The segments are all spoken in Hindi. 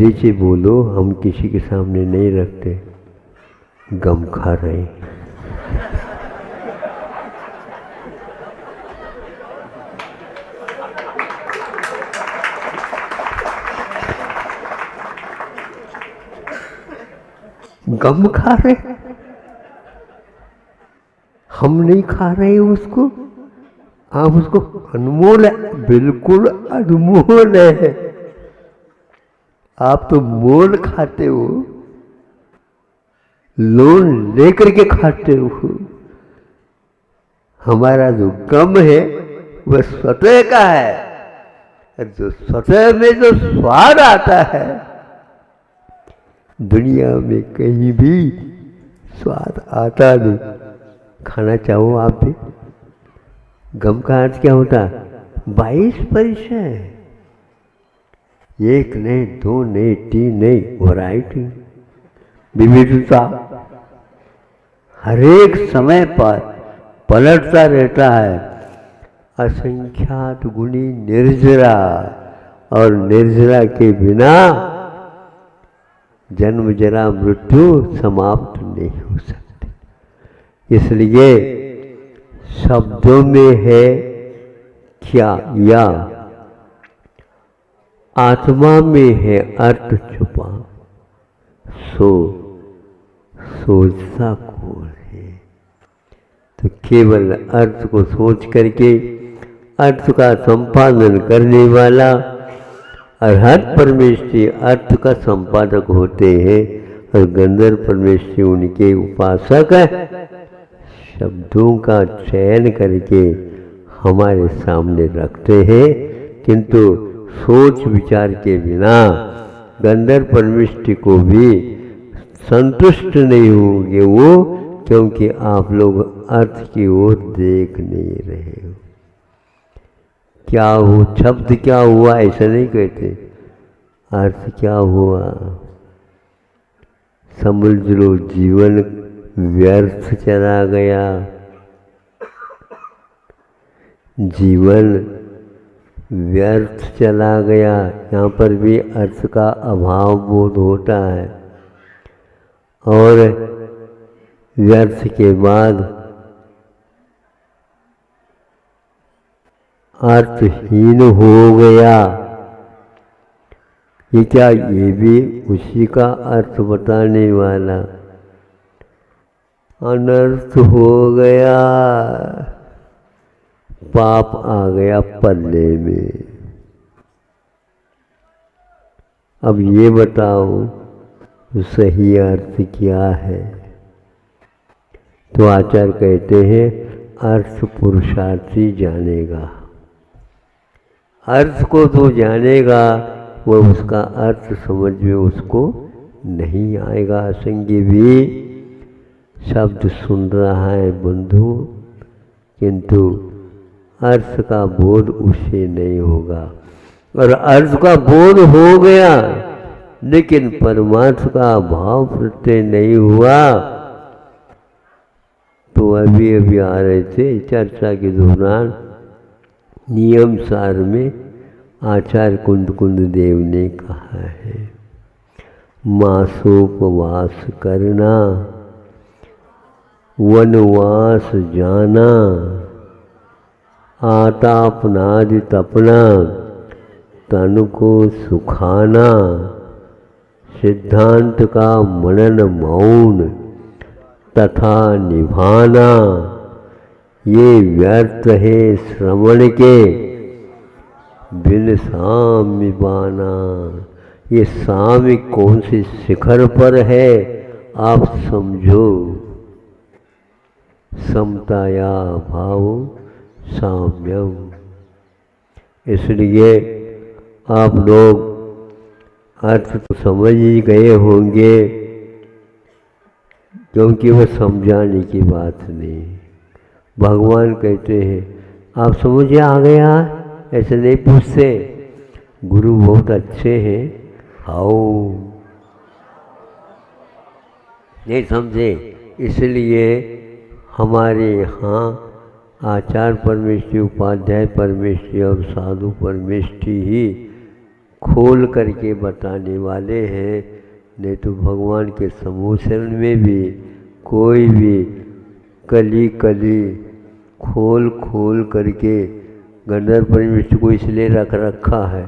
धीरे से बोलो, हम किसी के सामने नहीं रखते, गम खा रहे हैं। गम खा रहे, हम नहीं खा रहे उसको, आप उसको अनमोल है, बिल्कुल अनमोल है। आप तो मोल खाते हो, लोन लेकर के खाते हो। हमारा जो गम है वह स्वतः का है, जो स्वतः में जो स्वाद आता है दुनिया में कहीं भी स्वाद आता नहीं। खाना चाहो आप भी। गम का अर्थ क्या होता है? 22 परिचय, एक नहीं, दो नहीं, तीन नहीं, वैरायटी, विविधता हर एक समय पर पलटता रहता है। असंख्यात गुणी निर्जरा, और निर्जरा के बिना जन्म जरा मृत्यु समाप्त नहीं हो सकती। इसलिए शब्दों में है क्या या आत्मा में है अर्थ छुपा, सो सोचता कौन है। तो केवल अर्थ को सोच करके अर्थ का संपादन करने वाला अरहत परमेश्वरी अर्थ का संपादक होते हैं, और गंधर्व परमेश्वरी उनके उपासक शब्दों का चयन करके हमारे सामने रखते हैं। किंतु सोच विचार के बिना गंधर्व परमेष्टि को भी संतुष्ट नहीं होंगे वो, क्योंकि आप लोग अर्थ की ओर देख नहीं रहे हो। क्या हो, शब्द क्या हुआ ऐसा नहीं कहते, अर्थ क्या हुआ समझ लो। जीवन व्यर्थ चला गया, जीवन व्यर्थ चला गया। यहाँ पर भी अर्थ का अभाव बोध होता है, और व्यर्थ के बाद अर्थहीन हो गया। ये क्या, ये भी उसी का अर्थ बताने वाला। अनर्थ हो गया, पाप आ गया पल्ले में। अब ये बताओ सही अर्थ क्या है? तो आचार्य कहते हैं अर्थ पुरुषार्थी जानेगा। अर्थ को तो जानेगा, वह उसका अर्थ समझ में उसको नहीं आएगा। असंगी भी शब्द सुन रहा है बंधु, किंतु अर्थ का बोध उसे नहीं होगा। और अर्थ का बोध हो गया लेकिन परमार्थ का भाव प्रत्यय नहीं हुआ। तो अभी अभी आ रहे थे चर्चा के दौरान, नियम सार में आचार्य कुंद देव ने कहा है, मासोपवास करना, वनवास जाना, आतापनादि तपना, तन को सुखाना, सिद्धांत का मनन मौन तथा निभाना, ये व्यर्थ है श्रवण के बिन साम्य पाना। ये साम्य कौन से शिखर पर है आप समझो। समताया भाव साम्यम। इसलिए आप लोग अर्थ तो समझ ही गए होंगे, क्योंकि वह समझाने की बात नहीं। भगवान कहते हैं आप समझे आ गया, ऐसे नहीं पूछते। गुरु बहुत अच्छे हैं, आओ नहीं समझे, इसलिए हमारे यहाँ आचार्य परमेष्टि, उपाध्याय परमेष्टि और साधु परमेष्टि ही खोल करके बताने वाले हैं। नहीं तो भगवान के समूह शरण में भी कोई भी कली कली खोल खोल करके गंधर्व परमेष्टि को इसलिए रख रखा है।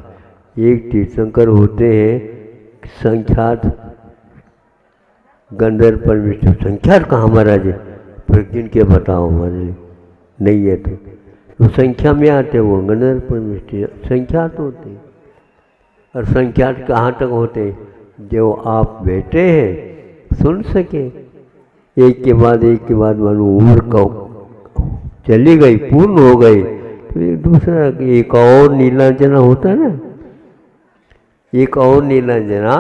एक तीर्थंकर होते हैं संख्यात गंधर्व परमेष्टि, संख्यात कहाँ महाराज प्रज्ञन के बताओ हमारे लिए नहीं है तो संख्या में आते वो गंधर्व परमेष्टि संख्यात होते हैं। और संख्यात कहाँ तक होते हैं जो आप बैठे हैं सुन सके, एक के बाद मालूम उम्र का चली गई पूर्ण हो गई तो एक दूसरा एक और नीलांजना होता है ना, एक और नीलांजना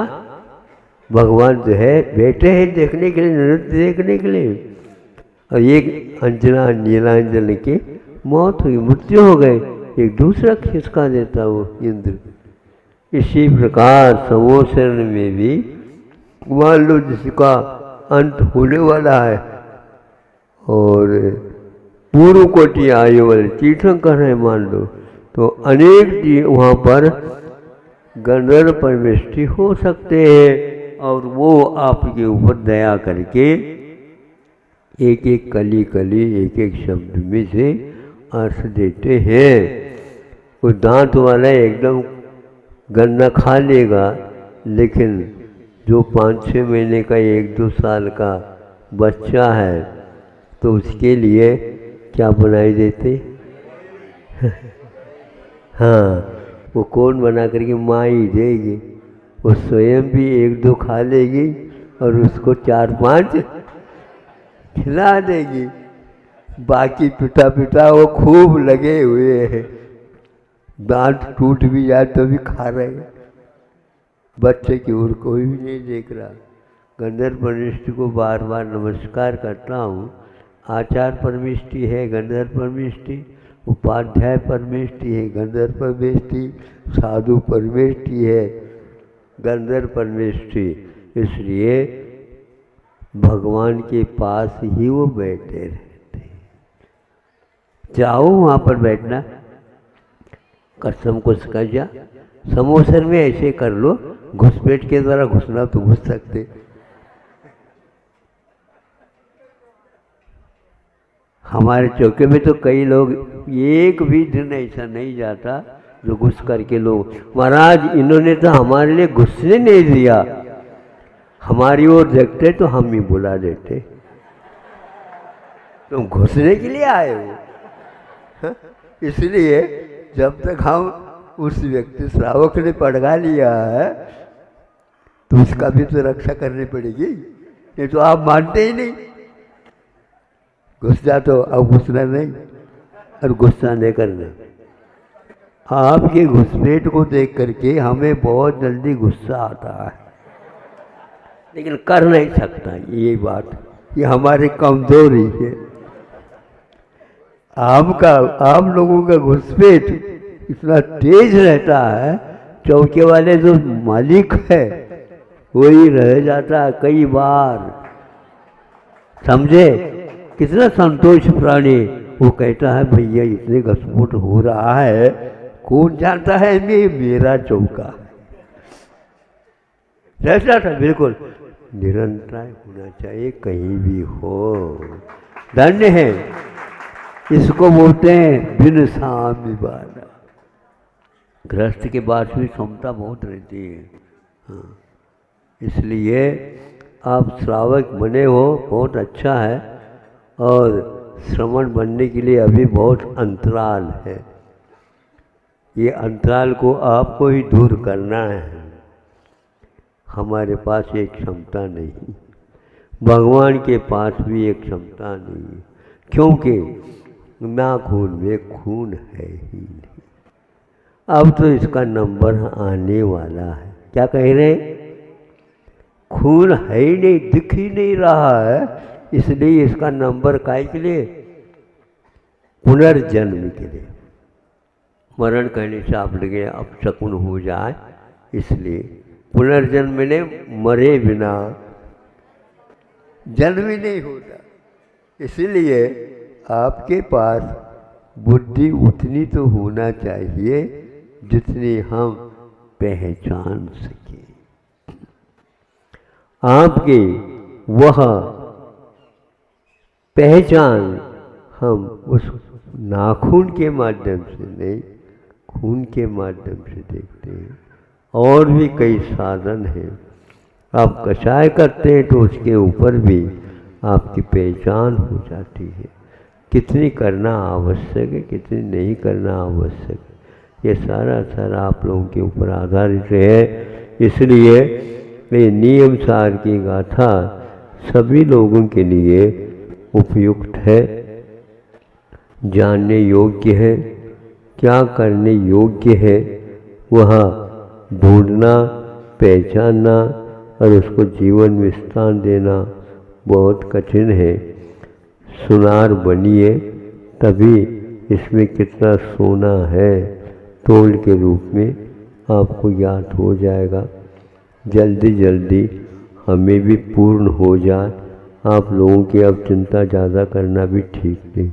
भगवान जो है बैठे हैं देखने के लिए, नृत्य देखने के लिए, और एक अंजना नीलांजन की मौत हुई मृत्यु हो गई, एक दूसरा खिसका देता वो इंद्र। इसी प्रकार समूह शरण में भी मान लो जिसका अंत होने वाला है और पूर्व कोटि आयु वाले तीर्थंकर है मान लो, तो अनेक वहाँ पर गंधर्व परमेष्टि हो सकते हैं और वो आपके ऊपर दया करके एक एक कली कली एक एक शब्द में से अर्थ देते हैं। वो दांत वाला एकदम गन्ना खा लेगा, लेकिन जो 5-6 महीने का 1-2 साल का बच्चा है तो उसके लिए क्या बनाई देते हाँ वो कौन बना करके माँ ही देगी, वो स्वयं भी 1-2 खा लेगी और उसको 4-5 खिला देगी, बाकी पिता पिता वो खूब लगे हुए हैं, दांत टूट भी जाए तो भी खा रहे हैं, बच्चे की ओर कोई भी नहीं देख रहा। गंधर्व परमेष्टि को बार बार नमस्कार करता हूँ। आचार्य परमेष्टि है गंधर्व परमेष्टि, उपाध्याय परमेष्टि है गंधर्व परमेष्टि, साधु परमेष्टि है गंधर्व परमेष्टि। इसलिए भगवान के पास ही वो बैठे रहते हैं। जाओ वहाँ पर बैठना, कसम को कर जा, समोसन में ऐसे कर लो, घुसपैठ के द्वारा घुसना तो घुस सकते। हमारे चौके में तो कई लोग एक भी दिन ऐसा नहीं जाता जो घुस करके लोग, महाराज इन्होंने तो हमारे लिए घुसने नहीं दिया, हमारी ओर देखते तो हम ही बुला देते, तुम घुसने के लिए आए हो। इसलिए जब तक हम उस व्यक्ति श्रावक ने पड़गा लिया है तो उसका भी तो रक्षा करनी पड़ेगी, नहीं तो आप मानते ही नहीं। घुस जा तो अब घुसना नहीं और गुस्सा नहीं करना। आपके घुसपैठ को देख करके हमें बहुत जल्दी गुस्सा आता है, लेकिन कर नहीं सकता, ये बात ये हमारी कमजोरी है। आप लोगों का घुसपैठ इतना तेज रहता है, चौके वाले जो मालिक है वही रह जाता है कई बार, समझे कितना संतोष प्राणी। वो कहता है भैया इतने घसमुट हो रहा है, कौन जानता है मेरा चौका रहता था। बिल्कुल निरंतर होना चाहिए कहीं भी हो, धन्य है, इसको बोलते हैं बिन सामी वाला। गृहस्थ के पास भी क्षमता बहुत रहती है। हाँ, इसलिए आप श्रावक बने हो बहुत अच्छा है, और श्रवण बनने के लिए अभी बहुत अंतराल है, ये अंतराल को आपको ही दूर करना है। हमारे पास एक क्षमता नहीं, भगवान के पास भी एक क्षमता नहीं, क्योंकि नाखून में खून है ही नहीं। अब तो इसका नंबर आने वाला है, क्या कह रहे हैं, खून है ही नहीं, दिख ही नहीं रहा है, इसलिए इसका नंबर काय के लिए, पुनर्जन्म के लिए। मरण कहने से आप लगे अब शकुन हो जाए, इसलिए पुनर्जन्म ने मरे बिना जन्म ही नहीं होता। इसलिए आपके पास बुद्धि उतनी तो होना चाहिए जितनी हम पहचान सके। आपके वह पहचान हम उस नाखून के माध्यम से नहीं, खून के माध्यम से देखते हैं। और भी कई साधन हैं। आप कषाय करते हैं तो उसके ऊपर भी आपकी पहचान हो जाती है, कितनी करना आवश्यक है, कितनी नहीं करना आवश्यक है। ये सारा आप लोगों के ऊपर आधारित है। इसलिए ये नियम सार की गाथा सभी लोगों के लिए उपयुक्त है, जानने योग्य है। क्या करने योग्य है वह ढूंढना, पहचानना और उसको जीवन में स्थान देना बहुत कठिन है। सुनार बनिए, तभी इसमें कितना सोना है तोल के रूप में आपको याद हो जाएगा। जल्दी जल्दी हमें भी पूर्ण हो जाए। आप लोगों की अब चिंता ज़्यादा करना भी ठीक नहीं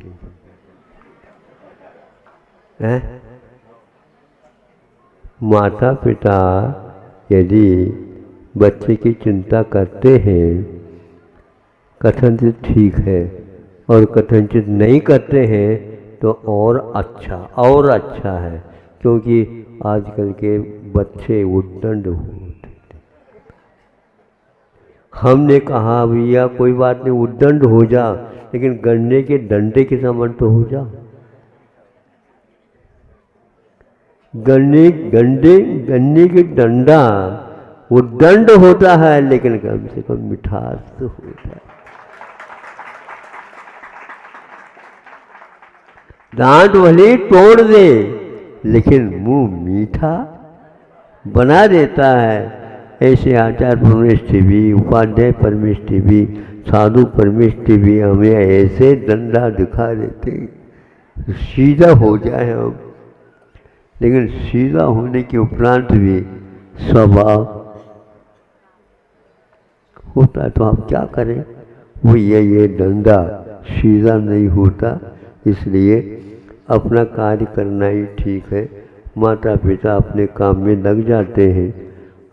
है। माता पिता यदि बच्चे की चिंता करते हैं, कथनचित ठीक है, और कथनचित नहीं करते हैं तो और अच्छा है, क्योंकि आजकल के बच्चे उद्दंड होते। हमने कहा भैया कोई बात नहीं, उद्दंड हो जा, लेकिन गन्ने के डंडे के समान तो हो जा। गन्ने के डंडा उद्दंड होता है, लेकिन कम से कम मिठास तो होता है। दांत भले तोड़ दे, लेकिन मुंह मीठा बना देता है। ऐसे आचार्य परमेष्ठी भी, उपाध्याय परमेष्ठी भी, साधु परमेष्ठी भी हमें ऐसे डंडा दिखा देते सीधा हो जाए हम। लेकिन सीधा होने के उपरांत भी स्वभाव होता है, तो हम क्या करें। वो ये डंडा सीधा नहीं होता, इसलिए अपना कार्य करना ही ठीक है। माता पिता अपने काम में लग जाते हैं,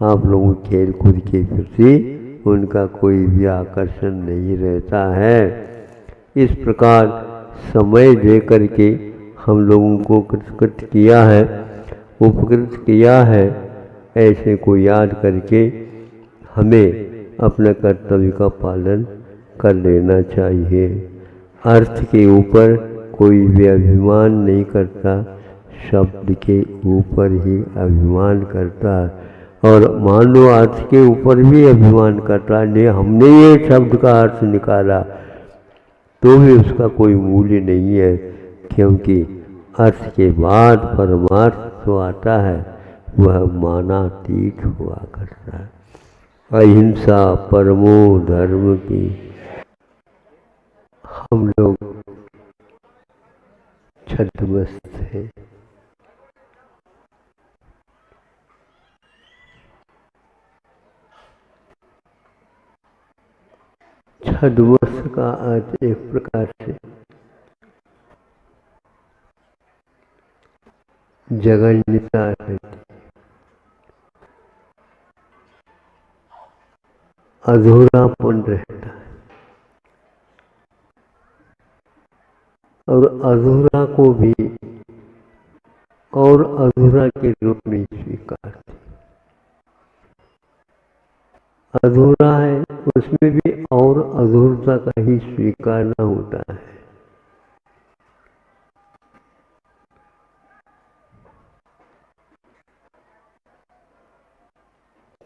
आप लोगों खेल कूद के प्रति उनका कोई भी आकर्षण नहीं रहता है। इस प्रकार समय दे करके हम लोगों को कृतकृत किया है, उपकृत किया है। ऐसे को याद करके हमें अपने कर्तव्य का पालन कर लेना चाहिए। अर्थ के ऊपर कोई भी अभिमान नहीं करता, शब्द के ऊपर ही अभिमान करता। और मान लो अर्थ के ऊपर भी अभिमान करता है, नहीं हमने ये शब्द का अर्थ निकाला, तो भी उसका कोई मूल्य नहीं है, क्योंकि अर्थ के बाद परमार्थ तो आता है, वह मानातीत हुआ करता है। अहिंसा परमो धर्म की हम लोग छद्मस्त हैं। छद्मस्त का अर्थ एक प्रकार से जगन्यता है, अधूरापन रहता है, और अधूरा को भी और अधूरा के रूप में स्वीकारते। अधूरा है उसमें भी और अधूरता का ही स्वीकारना होता है।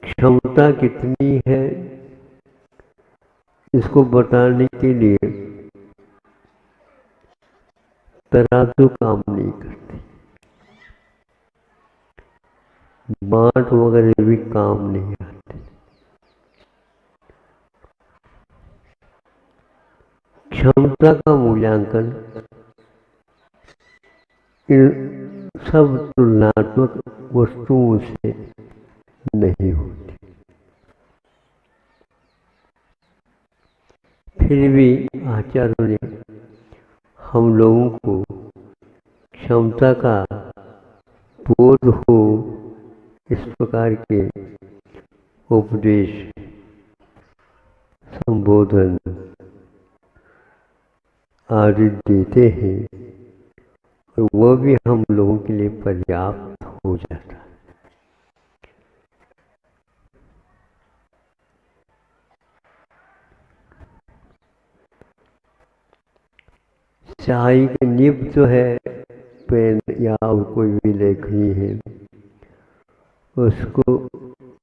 क्षमता कितनी है इसको बताने के लिए तराजू काम नहीं करती, बांट वगैरह भी काम नहीं आते। क्षमता का मूल्यांकन इन सब तुलनात्मक वस्तुओं से नहीं होती। फिर भी आचार्यों ने हम लोगों को क्षमता का बोध हो, इस प्रकार के उपदेश, संबोधन आदि देते हैं और वह भी हम लोगों के लिए पर्याप्त हो जाता है। स्याही की निब जो है, पेन या और कोई भी लेखनी है, उसको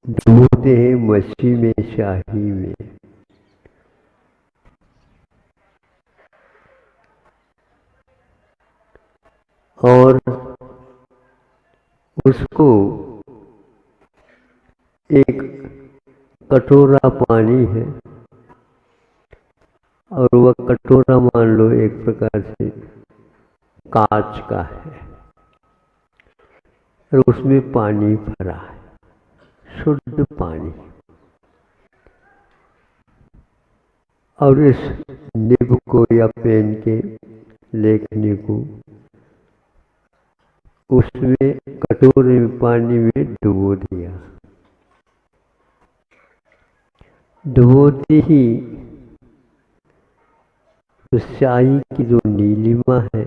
डूबते हैं मछली में, स्याही में। और उसको एक कटोरा पानी है और वह कटोरा मान लो एक प्रकार से कांच का है और उसमें पानी भरा है, शुद्ध पानी। और इस निब को या पेन के लेखनी को उसमें कटोरे में पानी में डुबो दिया। डुबोते ही तो स्याही की जो नीलिमा है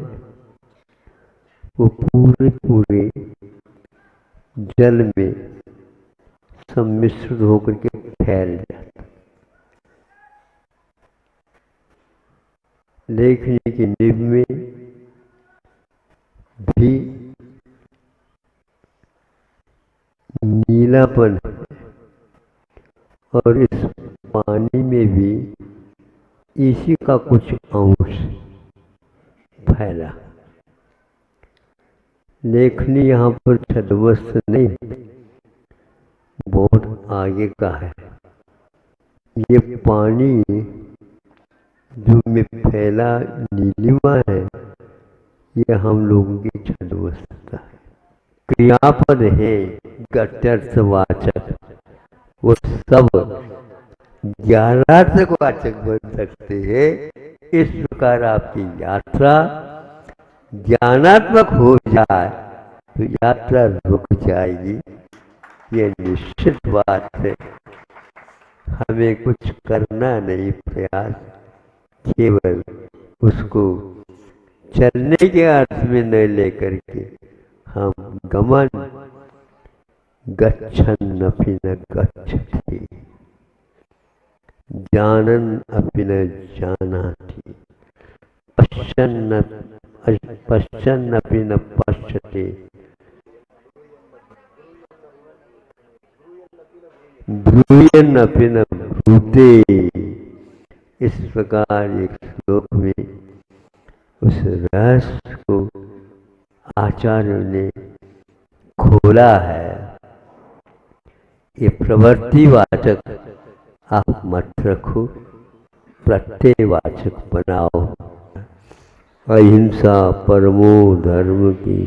वो पूरे पूरे जल में सम्मिश्रित होकर के फैल जाता। लेखनी की निब में भी नीलापन है और इस पानी में भी इसी का कुछ अंश फैला। लेखनी यहाँ पर छद्मस्त नहीं, बहुत आगे का है। ये पानी जो में फैला नीलिमा है, ये हम लोगों की छद्मस्तता है। क्रियापद है गत्यर्थवाचक, वो सब ज्ञानार्थवाचक बन सकते हैं। इस प्रकार आपकी यात्रा ज्ञानात्मक हो जाए तो यात्रा रुक जाएगी, ये निश्चित बात है। हमें कुछ करना नहीं, प्रयास केवल उसको चलने के अर्थ में न लेकर के हम गमन गच्छन् अपि न गच्छति, जानन् अपि न जानाति, पश्यन् अपि न पश्यति, ब्रूयन् अपि न ब्रूते। इस प्रकार एक श्लोक में उस रहस्य को आचार्य ने खोला है। ये प्रवृत्तिवाचक आप मत रखो, प्रत्ययवाचक बनाओ। अहिंसा परमो धर्म की